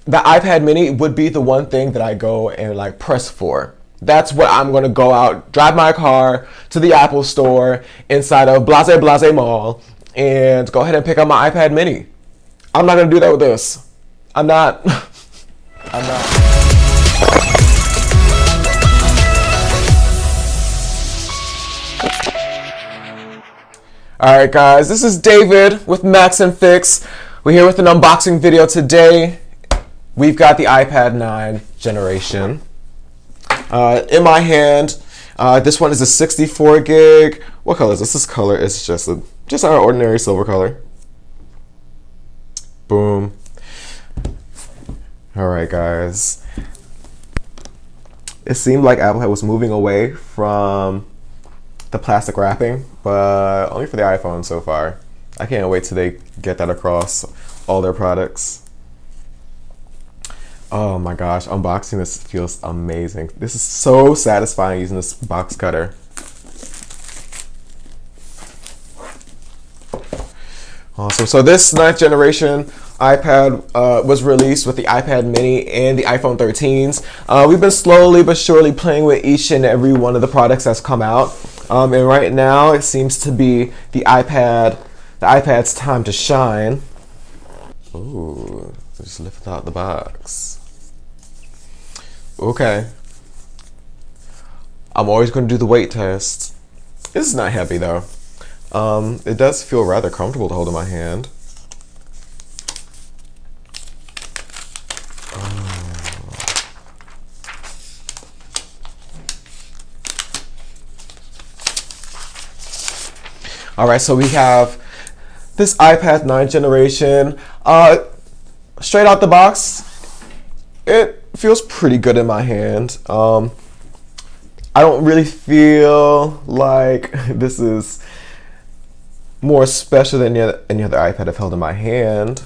the iPad mini would be the one thing that I go and like press for. That's what I'm gonna go out, drive my car to the Apple store inside of Blase Blase Mall and go ahead and pick up my iPad mini. I'm not gonna do that with this. I'm not. I'm not. Alright guys, this is David with Max and Fix. We're here with an unboxing video today. We've got the iPad 9 generation. In my hand, this one is a 64 gig. What color is this? This color is just our ordinary silver color. Boom. Alright guys. It seemed like Apple was moving away from the plastic wrapping, but only for the iPhone so far. I can't wait till they get that across all their products. Oh my gosh, unboxing this feels amazing. This is so satisfying using this box cutter. Awesome. So this 9th generation iPad was released with the iPad mini and the iPhone 13s. We've been slowly but surely playing with each and every one of the products that's come out. And right now it seems to be the iPad's time to shine. Ooh, just lift out the box. Okay. I'm always going to do the weight test. This is not heavy though. It does feel rather comfortable to hold in my hand. Alright, so we have this iPad 9 generation. Straight out the box, it feels pretty good in my hand. I don't really feel like this is more special than any other iPad I've held in my hand.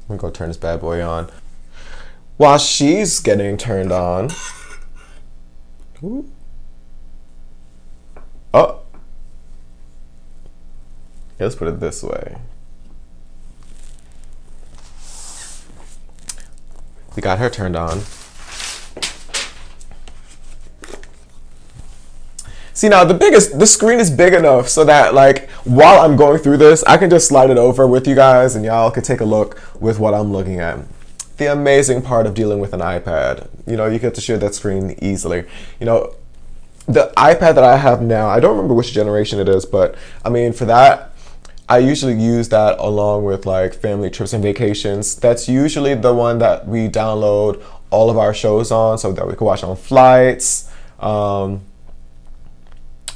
I'm gonna go turn this bad boy on. While she's getting turned on. Ooh. Oh. Yeah, let's put it this way. We got her turned on. See now, the screen is big enough so that like while I'm going through this, I can just slide it over with you guys and y'all can take a look with what I'm looking at. The amazing part of dealing with an iPad, you get to share that screen easily. The iPad that I have now, I don't remember which generation it is, but I mean for that, I usually use that along with like family trips and vacations. That's usually the one that we download all of our shows on so that we can watch on flights.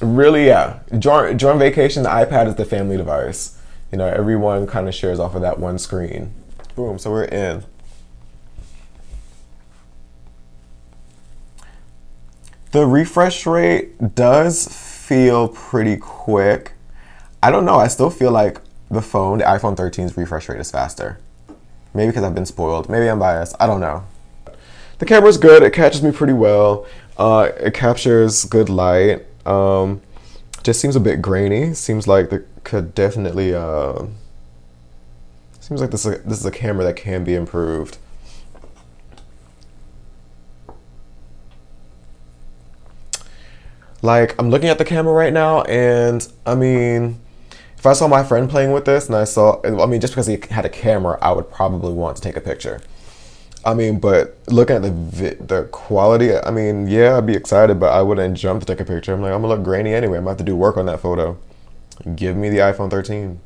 Really, yeah. During vacation, the iPad is the family device. Everyone kind of shares off of that one screen. Boom, so we're in. The refresh rate does feel pretty quick. I don't know, I still feel like the iPhone 13's refresh rate is faster. Maybe because I've been spoiled. Maybe I'm biased. I don't know. The camera's good. It catches me pretty well. It captures good light. Just seems a bit grainy. Seems like it could definitely. Seems like this is a camera that can be improved. Like I'm looking at the camera right now, and I mean, if I saw my friend playing with this, and just because he had a camera, I would probably want to take a picture. I mean, but looking at the quality, I mean, yeah, I'd be excited, but I wouldn't jump to take a picture. I'm like, I'm gonna look grainy anyway. I'm gonna have to do work on that photo. Give me the iPhone 13.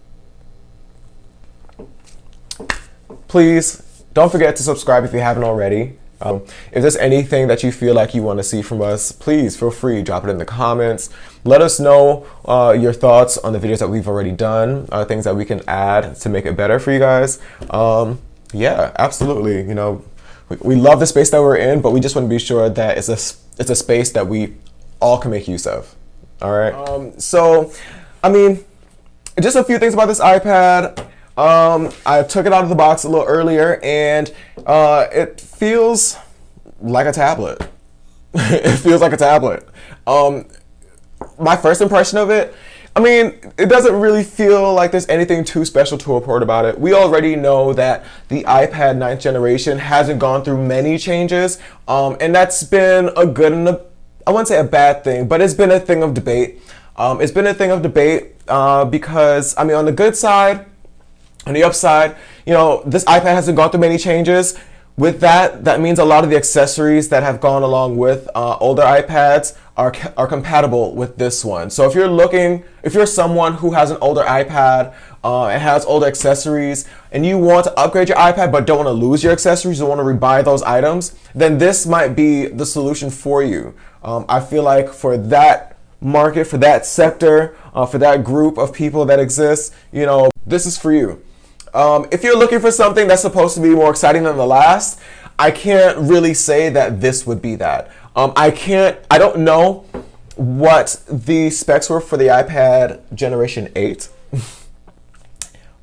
Please don't forget to subscribe if you haven't already. If there's anything that you feel like you want to see from us, please feel free, drop it in the comments. Let us know your thoughts on the videos that we've already done, things that we can add to make it better for you guys. Yeah, absolutely. We love the space that we're in, but we just want to be sure that it's a space that we all can make use of. All right. So, I mean, just a few things about this iPad. I took it out of the box a little earlier, and it feels like a tablet. It feels like a tablet. My first impression of it, I mean, it doesn't really feel like there's anything too special to report about it. We already know that the iPad 9th generation hasn't gone through many changes, and that's been a good and I wouldn't say a bad thing, but it's been a thing of debate. It's been a thing of debate because, I mean, on the good side, on the upside, this iPad hasn't gone through many changes. With that, that means a lot of the accessories that have gone along with older iPads are compatible with this one. So if you're someone who has an older iPad and has older accessories, and you want to upgrade your iPad but don't want to lose your accessories, you want to rebuy those items, then this might be the solution for you. I feel like for that market, for that sector, for that group of people that exists, this is for you. If you're looking for something that's supposed to be more exciting than the last, I can't really say that this would be that. I don't know what the specs were for the iPad Generation 8.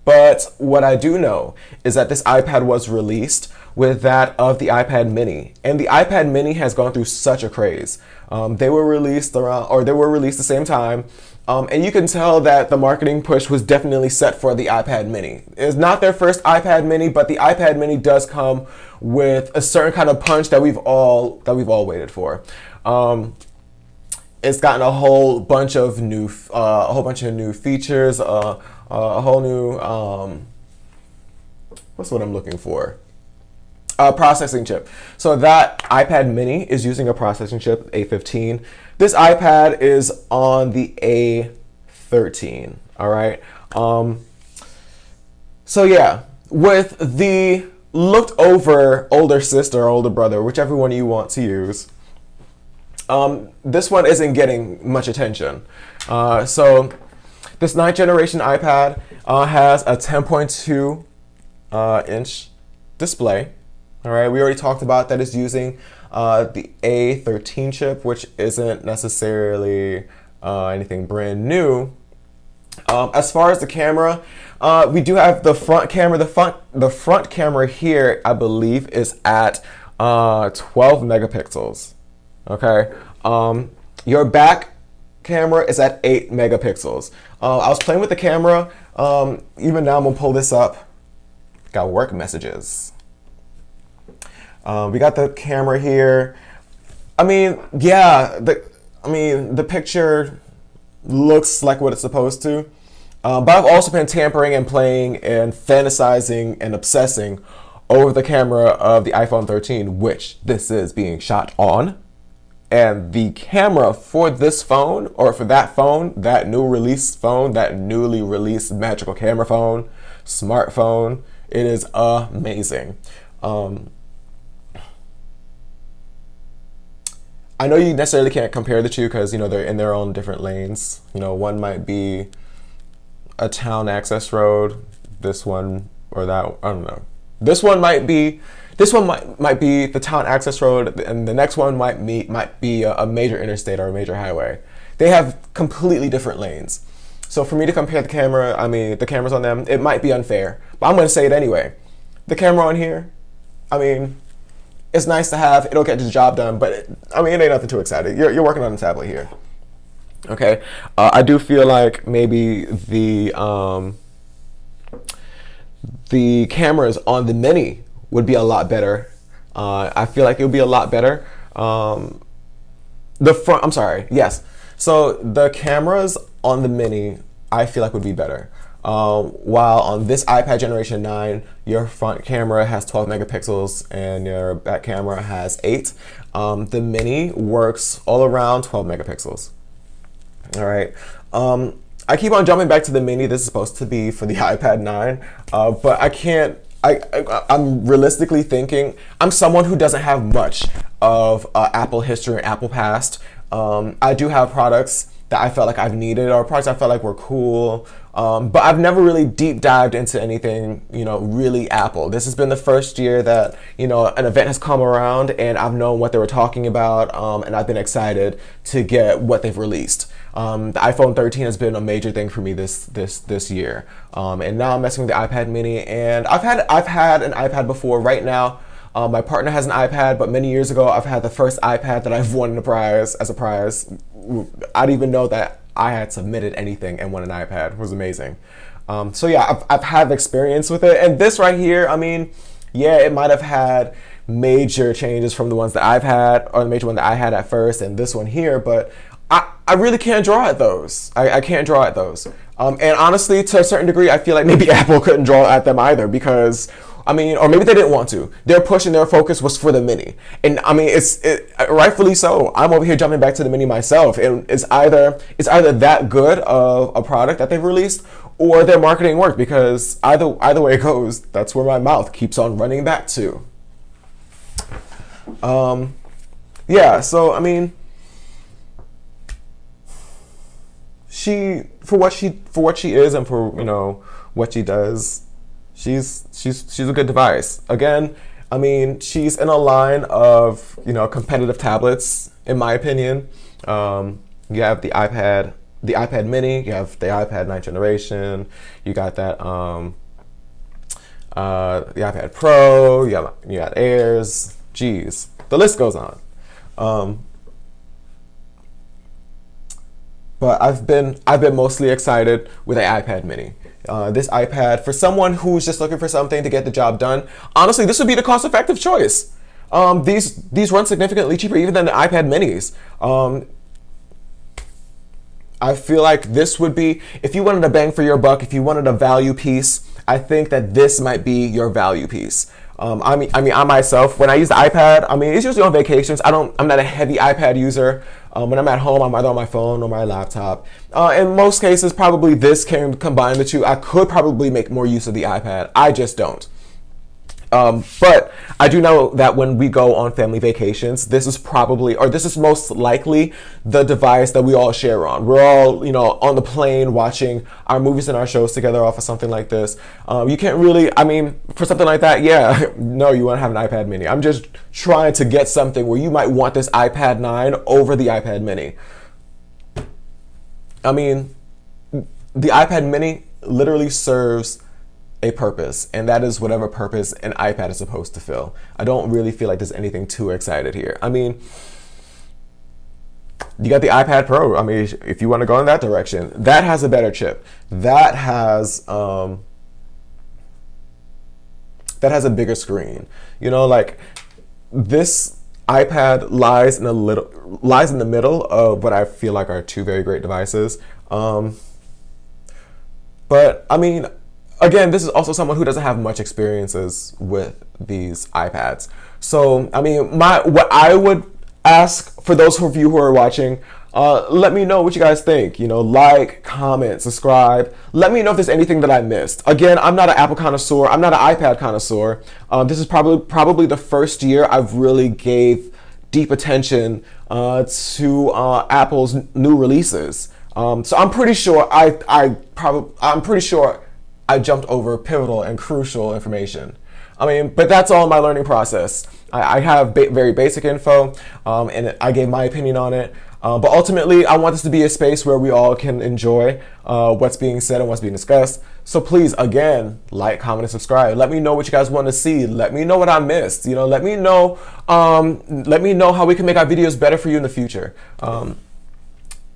But what I do know is that this iPad was released with that of the iPad mini. And the iPad mini has gone through such a craze. They were released the same time. And you can tell that the marketing push was definitely set for the iPad mini. It's not their first iPad mini, but the iPad mini does come with a certain kind of punch that we've all waited for. It's gotten a whole bunch of new features, a whole new what's what I'm looking for? Processing chip. So that iPad mini is using a processing chip, A15. This iPad is on the A13. All right. So yeah, with the looked over older sister or older brother, whichever one you want to use, this one isn't getting much attention. So this 9th generation iPad has a 10.2 inch display. All right, we already talked about that it's using the A13 chip, which isn't necessarily anything brand new. As far as the camera, we do have the front camera. The front camera here, I believe, is at 12 megapixels. Okay, your back camera is at 8 megapixels. I was playing with the camera. Even now, I'm gonna pull this up. Got work messages. We got the camera here. I mean, yeah, the picture looks like what it's supposed to. But I've also been tampering and playing and fantasizing and obsessing over the camera of the iPhone 13, which this is being shot on. And the camera for this phone, or for that phone, that new release phone, that newly released magical camera phone, smartphone, it is amazing. I know you necessarily can't compare the two because, they're in their own different lanes. One might be a town access road. This one or that, I don't know. This one might be the town access road, and the next one might be a major interstate or a major highway. They have completely different lanes. So for me to compare the cameras on them, it might be unfair. But I'm going to say it anyway. The camera on here, it's nice to have. It'll get the job done, but it ain't nothing too exciting. You're working on a tablet here. Okay, I do feel like maybe the cameras on the Mini would be a lot better. I feel like it would be a lot better. Yes. So the cameras on the Mini, I feel like would be better. While on this iPad Generation 9, your front camera has 12 megapixels and your back camera has 8. The Mini works all around 12 megapixels. All right. I keep on jumping back to the Mini. This is supposed to be for the iPad 9, but I can't. I'm realistically thinking, I'm someone who doesn't have much of Apple history and Apple past. I do have products that I felt like I've needed, or products I felt like were cool, but I've never really deep dived into anything, really Apple. This has been the first year that, an event has come around and I've known what they were talking about, and I've been excited to get what they've released. The iPhone 13 has been a major thing for me this year, and now I'm messing with the iPad Mini. And I've had an iPad before. Right now, my partner has an iPad, but many years ago, I've had the first iPad that I've won as a prize. I didn't even know that I had submitted anything and won an iPad. It was amazing. So yeah, I've had experience with it. And this right here, I mean, yeah, it might have had major changes from the ones that I've had, or the major one that I had at first, and this one here, but I really can't draw at those. I can't draw at those. And honestly, to a certain degree, I feel like maybe Apple couldn't draw at them either, because I mean, or maybe they didn't want to. Their push and their focus was for the Mini. And I mean, it's rightfully so. I'm over here jumping back to the Mini myself. And it's either that good of a product that they've released, or their marketing worked, because either way it goes, that's where my mouth keeps on running back to. Yeah, so I mean, she for what she is, and for, you know, what she does, she's a good device. Again, I mean, she's in a line of, you know, competitive tablets, in my opinion. You have the iPad Mini, you have the iPad 9th generation, you got that the iPad Pro, you got Airs. Geez, the list goes on. But I've been mostly excited with the iPad Mini. This iPad, for someone who's just looking for something to get the job done, honestly, this would be the cost-effective choice. These run significantly cheaper even than the iPad Minis. I feel like this would be, if you wanted a bang for your buck, if you wanted a value piece, I think that this might be your value piece. I mean, I myself, when I use the iPad, I mean, it's usually on vacations. I'm not a heavy iPad user. When I'm at home, I'm either on my phone or my laptop. In most cases, probably this can combine the two. I could probably make more use of the iPad. I just don't. But I do know that when we go on family vacations, this is most likely the device that we all share on. We're all, you know, on the plane watching our movies and our shows together off of something like this. You can't really, I mean, for something like that, yeah, no, you want to have an iPad Mini. I'm just trying to get something where you might want this iPad 9 over the iPad Mini. I mean, the iPad Mini literally serves a purpose, and that is whatever purpose an iPad is supposed to fill. I don't really feel like there's anything too excited here. I mean, you got the iPad Pro. I mean, if you want to go in that direction, that has a better chip. That has a bigger screen. You know, like, this iPad lies in the middle of what I feel like are two very great devices. But I mean, again, this is also someone who doesn't have much experiences with these iPads. So, I mean, what I would ask for those of you who are watching, let me know what you guys think. You know, like, comment, subscribe. Let me know if there's anything that I missed. Again, I'm not an Apple connoisseur. I'm not an iPad connoisseur. This is probably the first year I've really gave deep attention to Apple's new releases. So I'm pretty sure I jumped over pivotal and crucial information. I mean, but that's all my learning process. I have very basic info, and I gave my opinion on it. But ultimately, I want this to be a space where we all can enjoy what's being said and what's being discussed. So please, again, like, comment, and subscribe. Let me know what you guys want to see. Let me know what I missed. You know, let me know how we can make our videos better for you in the future.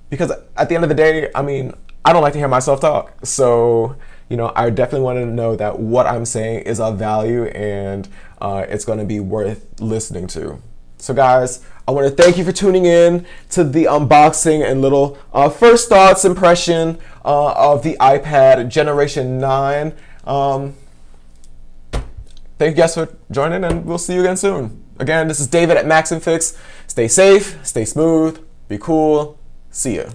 Because at the end of the day, I mean, I don't like to hear myself talk. So, you know, I definitely want to know that what I'm saying is of value, and it's going to be worth listening to. So guys, I want to thank you for tuning in to the unboxing and little first thoughts impression of the iPad Generation 9. Thank you guys for joining, and we'll see you again soon. Again, this is David at Max and Fix. Stay safe, stay smooth, be cool. See ya.